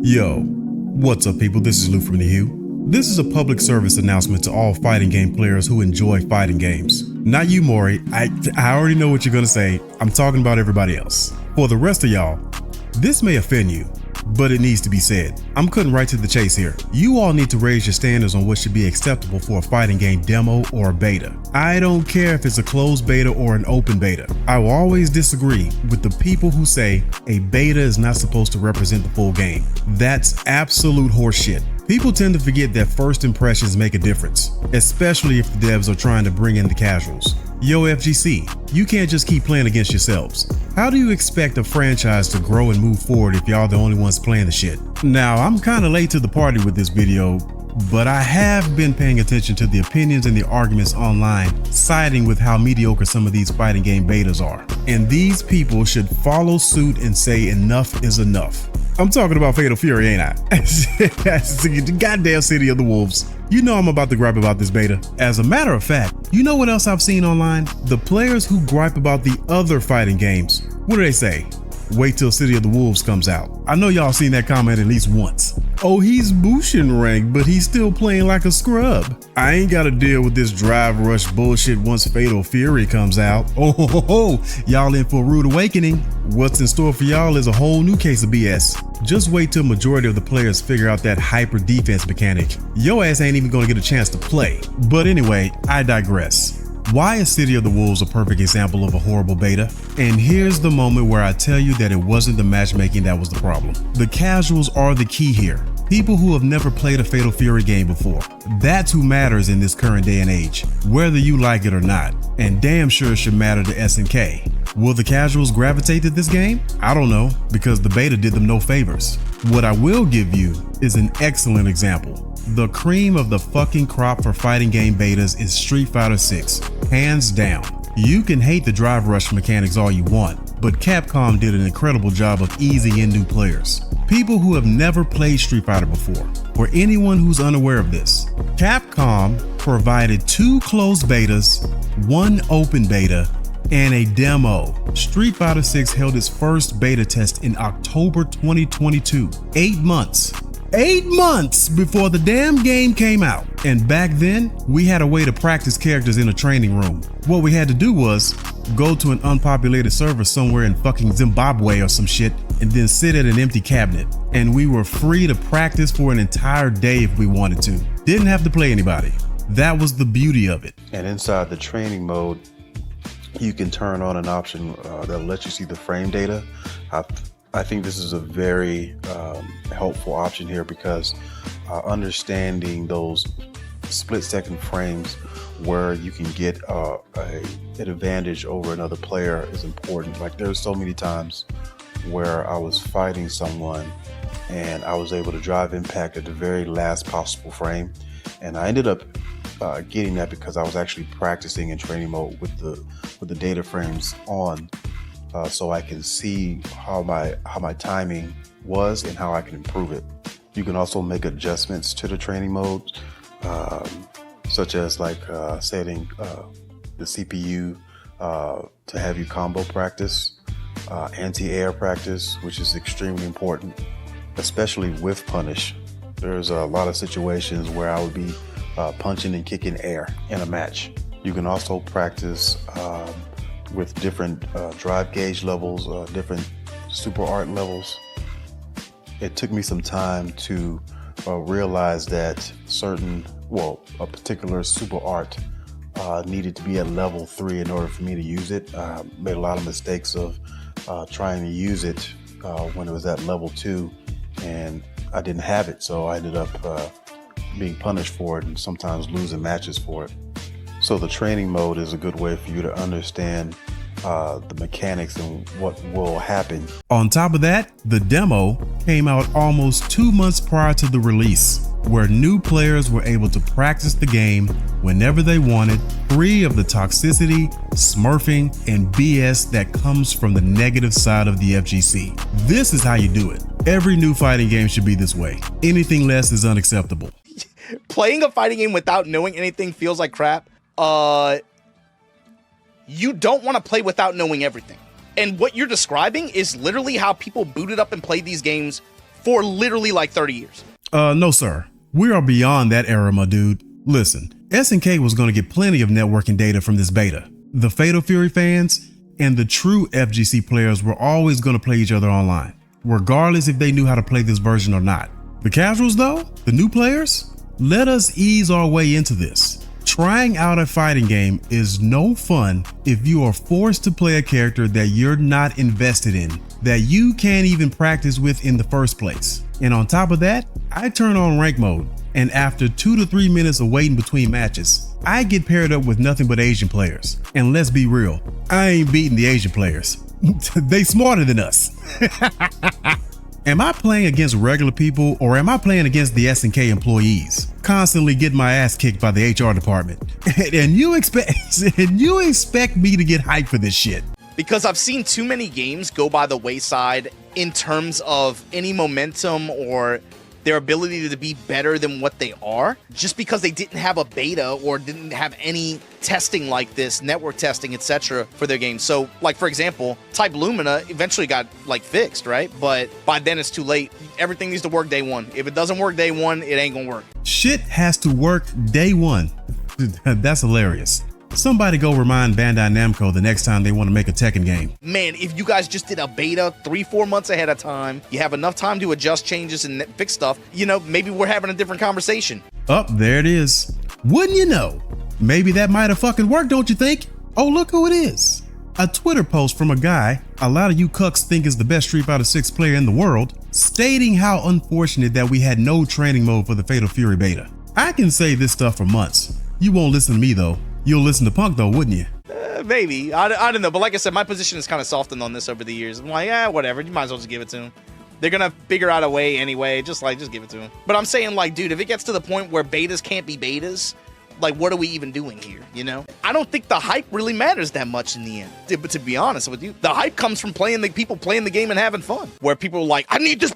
Yo, what's up people, this is Lou from The Hue. This is a public service announcement to all fighting game players who enjoy fighting games. Not you, Maury, I already know what you're gonna say. I'm talking about everybody else. For the rest of y'all, this may offend you, but it needs to be said. I'm cutting right to the chase here. You all need to raise your standards on what should be acceptable for a fighting game demo or a beta. I don't care if it's a closed beta or an open beta. I will always disagree with the people who say a beta is not supposed to represent the full game. That's absolute horseshit. People tend to forget that first impressions make a difference, especially if the devs are trying to bring in the casuals. Yo FGC, you can't just keep playing against yourselves. How do you expect a franchise to grow and move forward if y'all the only ones playing the shit? Now, I'm kinda late to the party with this video, but I have been paying attention to the opinions and the arguments online siding with how mediocre some of these fighting game betas are. And these people should follow suit and say enough is enough. I'm talking about Fatal Fury, ain't I? The goddamn City of the Wolves. You know I'm about to gripe about this beta. As a matter of fact, you know what else I've seen online? The players who gripe about the other fighting games. What do they say? Wait till City of the Wolves comes out. I know y'all seen that comment at least once. Oh, he's Bushin ranked, but he's still playing like a scrub. I ain't gotta deal with this drive rush bullshit once Fatal Fury comes out. Oh, y'all in for a rude awakening. What's in store for y'all is a whole new case of BS. Just wait till majority of the players figure out that hyper defense mechanic. Yo ass ain't even gonna get a chance to play. But anyway, I digress. Why is City of the Wolves a perfect example of a horrible beta? And here's the moment where I tell you that it wasn't the matchmaking that was the problem. The casuals are the key here. People who have never played a Fatal Fury game before. That's who matters in this current day and age, whether you like it or not. And damn sure it should matter to SNK. Will the casuals gravitate to this game? I don't know, because the beta did them no favors. What I will give you is an excellent example. The cream of the fucking crop for fighting game betas is Street Fighter 6, hands down. You can hate the drive rush mechanics all you want, but Capcom did an incredible job of easing in new players. People who have never played Street Fighter before. For anyone who's unaware of this, Capcom provided 2 closed betas, 1 open beta, and a demo. Street Fighter 6 held its first beta test in October 2022, 8 months. 8 months before the damn game came out. And back then, we had a way to practice characters in a training room. What we had to do was go to an unpopulated server somewhere in fucking Zimbabwe or some shit, and then sit at an empty cabinet. And we were free to practice for an entire day if we wanted to. Didn't have to play anybody. That was the beauty of it. And inside the training mode, you can turn on an option that'll let you see the frame data. I think this is a very helpful option here because understanding those split-second frames where you can get an advantage over another player is important. Like there's so many times where I was fighting someone and I was able to drive impact at the very last possible frame, and I ended up getting that because I was actually practicing in training mode with the data frames on. So I can see how my timing was and how I can improve it. You can also make adjustments to the training mode, such as like setting the CPU to have you combo practice, anti-air practice, which is extremely important, especially with punish. There's a lot of situations where I would be punching and kicking air in a match. You can also practice with different drive gauge levels, different super art levels. It took me some time to realize that a particular super art needed to be at level 3 in order for me to use it. Made a lot of mistakes of trying to use it when it was at level 2, and I didn't have it, so I ended up being punished for it and sometimes losing matches for it. So the training mode is a good way for you to understand the mechanics and what will happen. On top of that, the demo came out almost 2 months prior to the release, where new players were able to practice the game whenever they wanted, free of the toxicity, smurfing, and BS that comes from the negative side of the FGC. This is how you do it. Every new fighting game should be this way. Anything less is unacceptable. Playing a fighting game without knowing anything feels like crap. You don't want to play without knowing everything. And what you're describing is literally how people booted up and played these games for literally like 30 years. No, sir. We are beyond that era, my dude. Listen, SNK was going to get plenty of networking data from this beta. The Fatal Fury fans and the true FGC players were always going to play each other online, regardless if they knew how to play this version or not. The casuals, though, the new players, let us ease our way into this. Trying out a fighting game is no fun if you are forced to play a character that you're not invested in, that you can't even practice with in the first place. And on top of that, I turn on rank mode, and after 2 to 3 minutes of waiting between matches, I get paired up with nothing but Asian players. And let's be real, I ain't beating the Asian players. They smarter than us. Am I playing against regular people, or am I playing against the SNK employees, constantly getting my ass kicked by the HR department? And you expect me to get hyped for this shit? Because I've seen too many games go by the wayside in terms of any momentum or their ability to be better than what they are, just because they didn't have a beta or didn't have any testing like this, network testing, etc. for their game. So, like, for example, Type Lumina eventually got like fixed, right? But by then it's too late. Everything needs to work day one. If it doesn't work day one, it ain't gonna work. Shit has to work day one. That's hilarious. Somebody go remind Bandai Namco the next time they want to make a Tekken game. Man, if you guys just did a beta 3-4 months ahead of time, you have enough time to adjust changes and fix stuff, you know, maybe we're having a different conversation. Oh, there it is. Wouldn't you know? Maybe that might have fucking worked, don't you think? Oh, look who it is. A Twitter post from a guy a lot of you cucks think is the best Street Fighter 6 player in the world, stating how unfortunate that we had no training mode for the Fatal Fury beta. I can say this stuff for months. You won't listen to me though. You'll listen to Punk though, wouldn't you? Maybe. I don't know. But like I said, my position is kind of softened on this over the years. I'm like, whatever. You might as well just give it to him. They're going to figure out a way anyway. Just give it to him. But I'm saying, like, dude, if it gets to the point where betas can't be betas, like, what are we even doing here, you know? I don't think the hype really matters that much in the end. But to be honest with you, the hype comes from people playing the game and having fun. Where people are like, I need the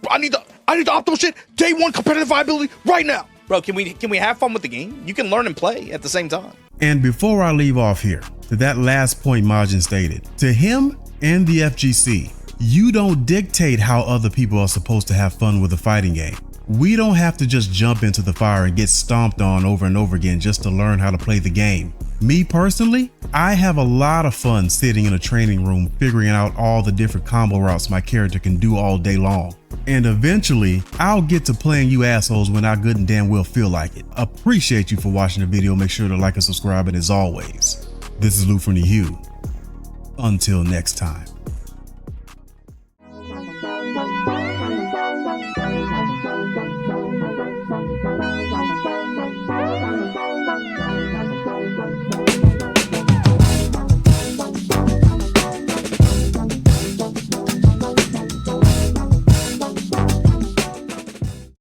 optimal shit, day one competitive viability right now. Bro, can we have fun with the game? You can learn and play at the same time. And before I leave off here, to that last point Majin stated, to him and the FGC, you don't dictate how other people are supposed to have fun with a fighting game. We don't have to just jump into the fire and get stomped on over and over again just to learn how to play the game. Me personally, I have a lot of fun sitting in a training room figuring out all the different combo routes my character can do all day long. And eventually, I'll get to playing you assholes when I good and damn well feel like it. Appreciate you for watching the video. Make sure to like and subscribe, and as always, this is Lou from the Hue. Until next time.